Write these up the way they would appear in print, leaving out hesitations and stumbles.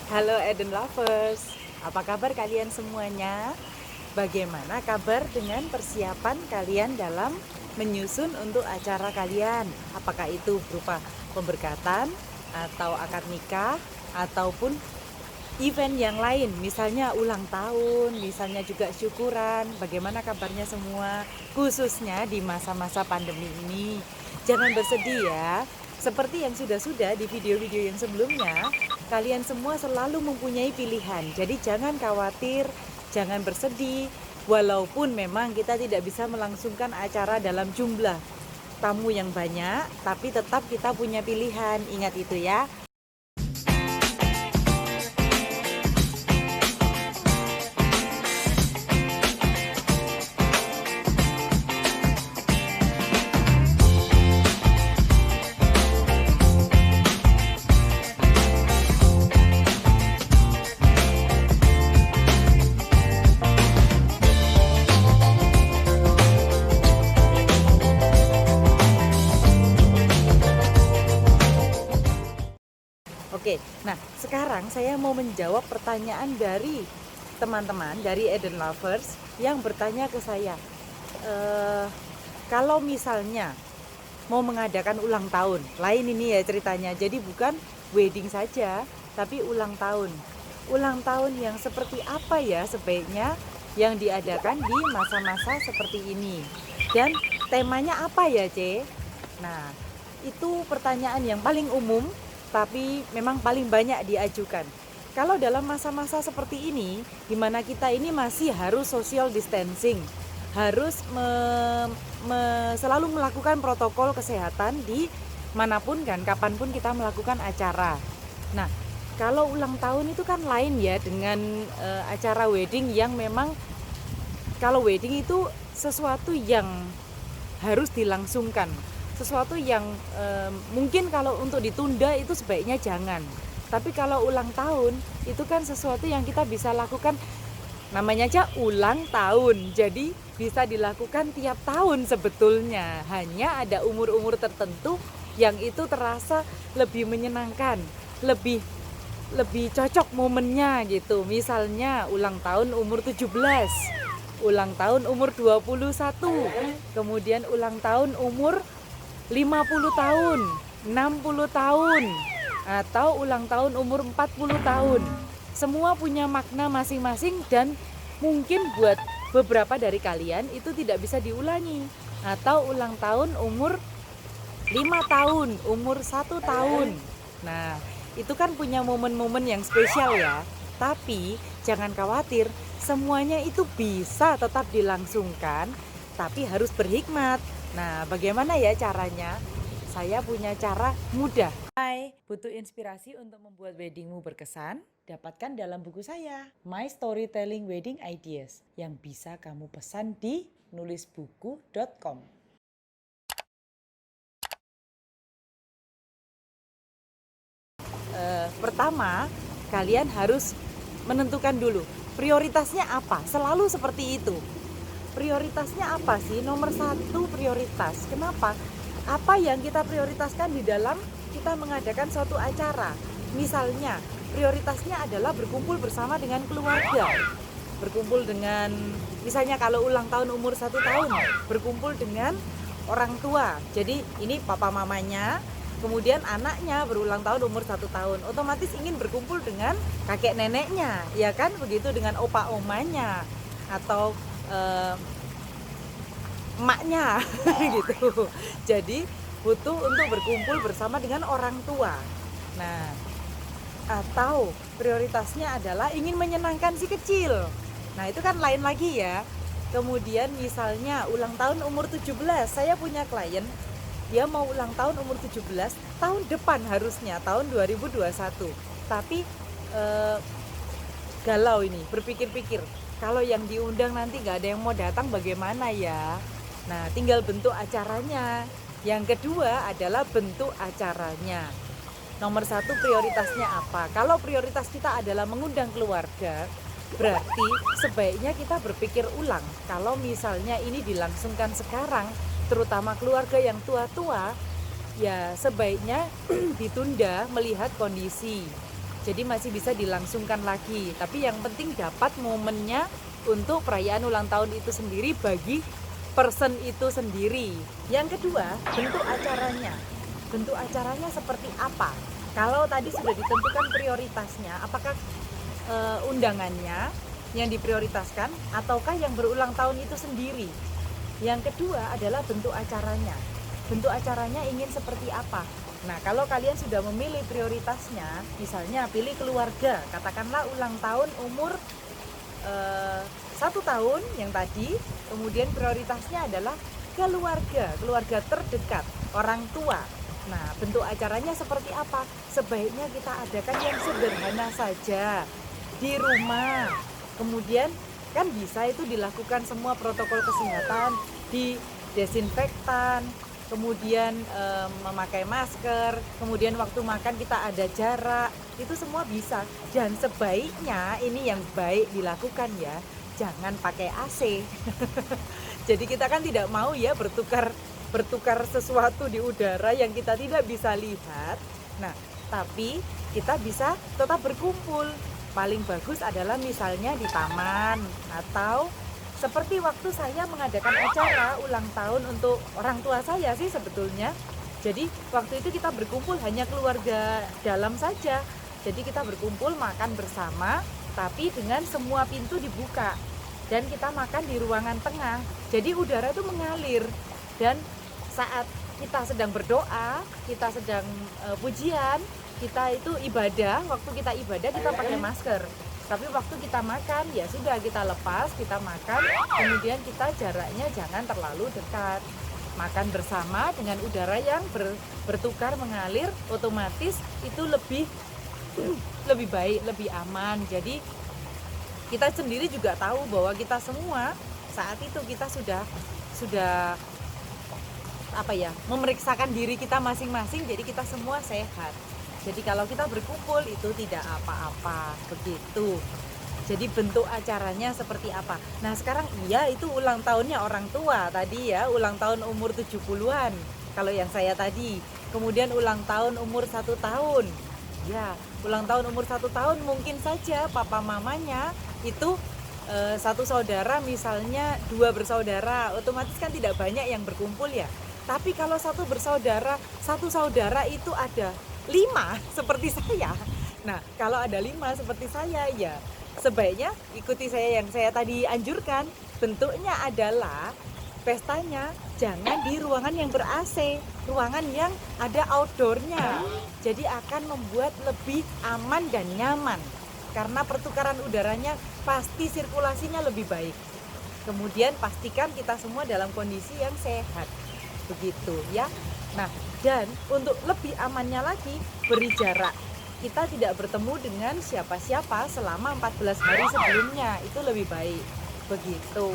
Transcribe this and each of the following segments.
Halo Eden Lovers, apa kabar kalian semuanya? Bagaimana kabar dengan persiapan kalian dalam menyusun untuk acara kalian? Apakah itu berupa pemberkatan atau akad nikah ataupun event yang lain, misalnya ulang tahun, misalnya juga syukuran. Bagaimana kabarnya semua, khususnya di masa-masa pandemi ini? Jangan bersedih ya. Seperti yang sudah-sudah di video-video yang sebelumnya, kalian semua selalu mempunyai pilihan. Jadi jangan khawatir, jangan bersedih. Walaupun memang kita tidak bisa melangsungkan acara dalam jumlah tamu yang banyak, tapi tetap kita punya pilihan. Ingat itu ya. Oke, nah sekarang saya mau menjawab pertanyaan dari teman-teman dari Eden Lovers yang bertanya ke saya, kalau misalnya mau mengadakan ulang tahun, lain ini ya ceritanya, jadi bukan wedding saja, tapi ulang tahun. Ulang tahun yang seperti apa ya sebaiknya yang diadakan di masa-masa seperti ini? Dan temanya apa ya, C? Nah, itu pertanyaan yang paling umum tapi memang paling banyak diajukan. Kalau dalam masa-masa seperti ini, di mana kita ini masih harus social distancing, harus selalu melakukan protokol kesehatan di manapun kan, kapanpun kita melakukan acara. Nah, kalau ulang tahun itu kan lain ya dengan acara wedding yang memang, kalau wedding itu sesuatu yang harus dilangsungkan, sesuatu yang mungkin kalau untuk ditunda itu sebaiknya jangan. Tapi kalau ulang tahun itu kan sesuatu yang kita bisa lakukan, namanya aja ulang tahun, jadi bisa dilakukan tiap tahun sebetulnya. Hanya ada umur-umur tertentu yang itu terasa lebih menyenangkan, lebih cocok momennya gitu. Misalnya ulang tahun umur 17, ulang tahun umur 21, kemudian ulang tahun umur 50 tahun, 60 tahun, atau ulang tahun umur 40 tahun. Semua punya makna masing-masing dan mungkin buat beberapa dari kalian itu tidak bisa diulangi. Atau ulang tahun umur 5 tahun, umur 1 tahun. Nah, itu kan punya momen-momen yang spesial ya. Tapi jangan khawatir, semuanya itu bisa tetap dilangsungkan, tapi harus berhikmat. Nah, bagaimana ya caranya? Saya punya cara mudah. Hai, butuh inspirasi untuk membuat weddingmu berkesan? Dapatkan dalam buku saya, My Storytelling Wedding Ideas, yang bisa kamu pesan di nulisbuku.com. Pertama, kalian harus menentukan dulu prioritasnya apa. Selalu seperti itu. Prioritasnya apa sih? Nomor satu prioritas. Kenapa? Apa yang kita prioritaskan di dalam kita mengadakan suatu acara? Misalnya, prioritasnya adalah berkumpul bersama dengan keluarga. Berkumpul dengan, misalnya kalau ulang tahun umur 1 tahun, berkumpul dengan orang tua. Jadi ini papa mamanya, kemudian anaknya berulang tahun umur 1 tahun, otomatis ingin berkumpul dengan kakek neneknya, ya kan? Begitu dengan opa omanya atau emaknya gitu. Jadi butuh untuk berkumpul bersama dengan orang tua. Nah, atau prioritasnya adalah ingin menyenangkan si kecil. Nah, itu kan lain lagi ya. Kemudian misalnya ulang tahun umur 17, saya punya klien, dia mau ulang tahun umur 17 tahun depan, harusnya tahun 2021. Tapi galau ini, berpikir-pikir, kalau yang diundang nanti gak ada yang mau datang bagaimana ya? Nah, tinggal bentuk acaranya. Yang kedua adalah bentuk acaranya. Nomor satu, prioritasnya apa? Kalau prioritas kita adalah mengundang keluarga, berarti sebaiknya kita berpikir ulang. Kalau misalnya ini dilangsungkan sekarang, terutama keluarga yang tua-tua, ya sebaiknya ditunda melihat kondisi. jadi masih bisa dilangsungkan lagi. Tapi yang penting dapat momennya untuk perayaan ulang tahun itu sendiri bagi person itu sendiri. Yang kedua, bentuk acaranya. Bentuk acaranya seperti apa? Kalau tadi sudah ditentukan prioritasnya, apakah undangannya yang diprioritaskan ataukah yang berulang tahun itu sendiri? Yang kedua adalah bentuk acaranya. Bentuk acaranya ingin seperti apa? Nah, kalau kalian sudah memilih prioritasnya, misalnya pilih keluarga, katakanlah ulang tahun umur 1 tahun yang tadi, kemudian prioritasnya adalah keluarga terdekat, orang tua. Nah, bentuk acaranya seperti apa? Sebaiknya kita adakan yang sederhana saja di rumah. Kemudian kan bisa itu dilakukan semua protokol kesehatan, di desinfektan, kemudian memakai masker, kemudian waktu makan kita ada jarak, itu semua bisa. Dan sebaiknya ini yang baik dilakukan ya, jangan pakai AC. Jadi kita kan tidak mau ya bertukar sesuatu di udara yang kita tidak bisa lihat. Nah, tapi kita bisa tetap berkumpul. Paling bagus adalah misalnya di taman, atau seperti waktu saya mengadakan acara ulang tahun untuk orang tua saya sih sebetulnya. Jadi waktu itu kita berkumpul hanya keluarga dalam saja. Jadi kita berkumpul makan bersama, tapi dengan semua pintu dibuka. Dan kita makan di ruangan tengah. Jadi udara itu mengalir. Dan saat kita sedang berdoa, kita sedang pujian, kita itu ibadah, waktu kita ibadah kita pakai masker. Tapi waktu kita makan ya sudah kita lepas, kita makan, kemudian kita jaraknya jangan terlalu dekat. Makan bersama dengan udara yang bertukar mengalir, otomatis itu lebih baik, lebih aman. Jadi kita sendiri juga tahu bahwa kita semua saat itu kita sudah memeriksakan diri kita masing-masing, jadi kita semua sehat. Jadi kalau kita berkumpul itu tidak apa-apa, begitu. Jadi bentuk acaranya seperti apa? Nah sekarang itu ulang tahunnya orang tua tadi ya, ulang tahun umur 70-an kalau yang saya tadi. Kemudian ulang tahun umur 1 tahun. Ya, ulang tahun umur 1 tahun mungkin saja papa mamanya itu satu saudara, misalnya 2 bersaudara, otomatis kan tidak banyak yang berkumpul ya. Tapi kalau satu saudara itu ada 5 seperti saya. Nah, kalau ada 5 seperti saya ya sebaiknya ikuti saya yang saya tadi anjurkan. Bentuknya adalah pestanya jangan di ruangan yang ber-AC, ruangan yang ada outdoornya. Jadi akan membuat lebih aman dan nyaman. Karena pertukaran udaranya pasti sirkulasinya lebih baik. Kemudian pastikan kita semua dalam kondisi yang sehat. Begitu ya. Nah, dan untuk lebih amannya lagi, beri jarak. Kita tidak bertemu dengan siapa-siapa selama 14 hari sebelumnya, itu lebih baik. Begitu.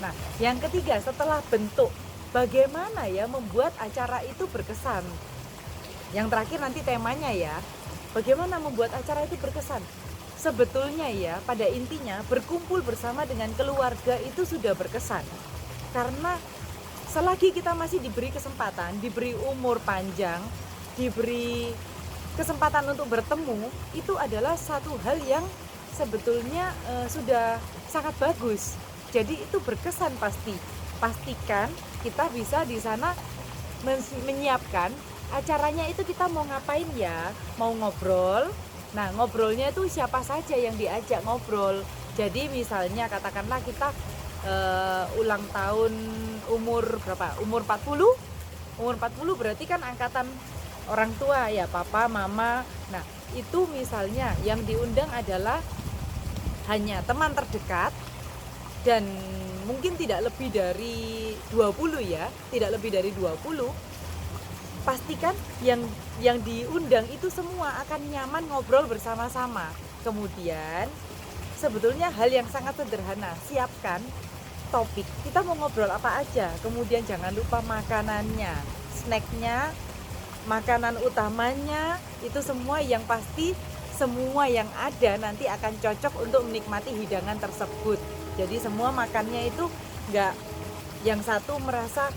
Nah, yang ketiga setelah bentuk, bagaimana ya membuat acara itu berkesan? Yang terakhir nanti temanya ya, bagaimana membuat acara itu berkesan? Sebetulnya ya, pada intinya berkumpul bersama dengan keluarga itu sudah berkesan. Karena selagi kita masih diberi kesempatan, diberi umur panjang, diberi kesempatan untuk bertemu, itu adalah satu hal yang sebetulnya sudah sangat bagus. Jadi itu berkesan pasti. Pastikan kita bisa di sana menyiapkan acaranya itu kita mau ngapain ya, mau ngobrol. Nah, ngobrolnya itu siapa saja yang diajak ngobrol. Jadi misalnya katakanlah kita ulang tahun umur berapa? Umur 40? Umur 40 berarti kan angkatan orang tua ya, papa, mama. Nah, itu misalnya yang diundang adalah hanya teman terdekat dan mungkin tidak lebih dari 20 ya, tidak lebih dari 20. Pastikan yang diundang itu semua akan nyaman ngobrol bersama-sama. Kemudian sebetulnya hal yang sangat sederhana, siapkan topik, kita mau ngobrol apa aja. Kemudian jangan lupa makanannya, snacknya, makanan utamanya, itu semua yang pasti, semua yang ada nanti akan cocok untuk menikmati hidangan tersebut. Jadi semua makannya itu nggak, yang satu merasa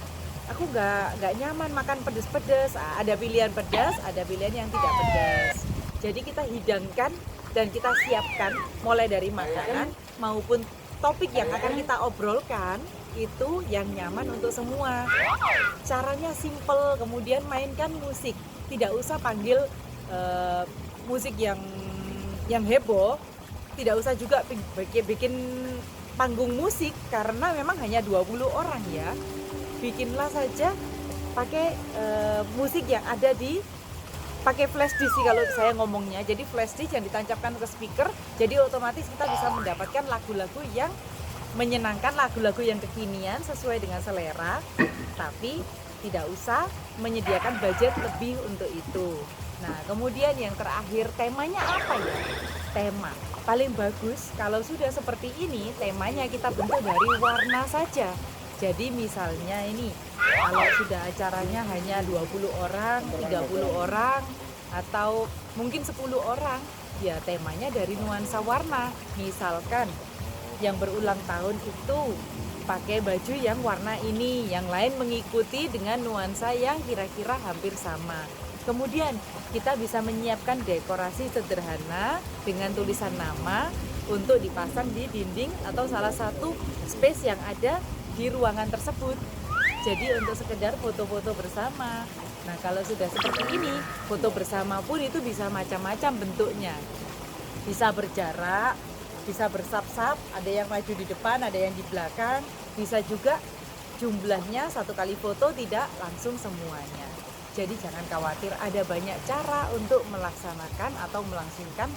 aku nggak nyaman makan pedas-pedas, ada pilihan pedas, ada pilihan yang tidak pedas. Jadi kita hidangkan dan kita siapkan mulai dari makanan maupun topik yang akan kita obrolkan itu yang nyaman untuk semua. Caranya simple, kemudian mainkan musik. Tidak usah panggil musik yang heboh, tidak usah juga bikin panggung musik karena memang hanya 20 orang ya. Bikinlah saja pakai musik yang ada pakai flash disk sih kalau saya ngomongnya. Jadi flash disk yang ditancapkan ke speaker, jadi otomatis kita bisa mendapatkan lagu-lagu yang menyenangkan, lagu-lagu yang kekinian sesuai dengan selera, tapi tidak usah menyediakan budget lebih untuk itu. Nah, kemudian yang terakhir, temanya apa ya? Tema paling bagus kalau sudah seperti ini, temanya kita bentuk dari warna saja. Jadi misalnya ini, kalau sudah acaranya hanya 20 orang, 30 orang, atau mungkin 10 orang, ya temanya dari nuansa warna. Misalkan yang berulang tahun itu pakai baju yang warna ini, yang lain mengikuti dengan nuansa yang kira-kira hampir sama. Kemudian kita bisa menyiapkan dekorasi sederhana dengan tulisan nama untuk dipasang di dinding atau salah satu space yang ada di ruangan tersebut. Jadi untuk sekedar foto-foto bersama. Nah, kalau sudah seperti ini, foto bersama pun itu bisa macam-macam bentuknya. Bisa berjarak, bisa bersap-sap, ada yang maju di depan, ada yang di belakang. Bisa juga jumlahnya satu kali foto tidak langsung semuanya. Jadi jangan khawatir, ada banyak cara untuk melaksanakan atau melangsungkan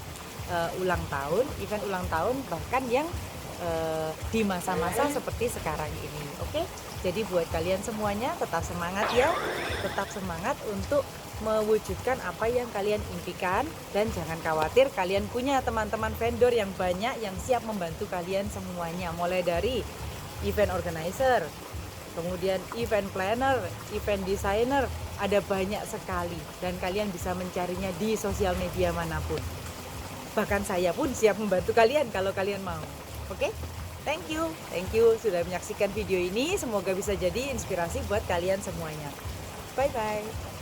ulang tahun, event ulang tahun, bahkan yang di masa-masa seperti sekarang ini. Oke, jadi buat kalian semuanya tetap semangat ya, tetap semangat untuk mewujudkan apa yang kalian impikan, dan jangan khawatir, kalian punya teman-teman vendor yang banyak yang siap membantu kalian semuanya, mulai dari event organizer, kemudian event planner, event designer, ada banyak sekali dan kalian bisa mencarinya di sosial media manapun. Bahkan saya pun siap membantu kalian kalau kalian mau. Oke? Thank you sudah menyaksikan video ini. Semoga bisa jadi inspirasi buat kalian semuanya. Bye bye.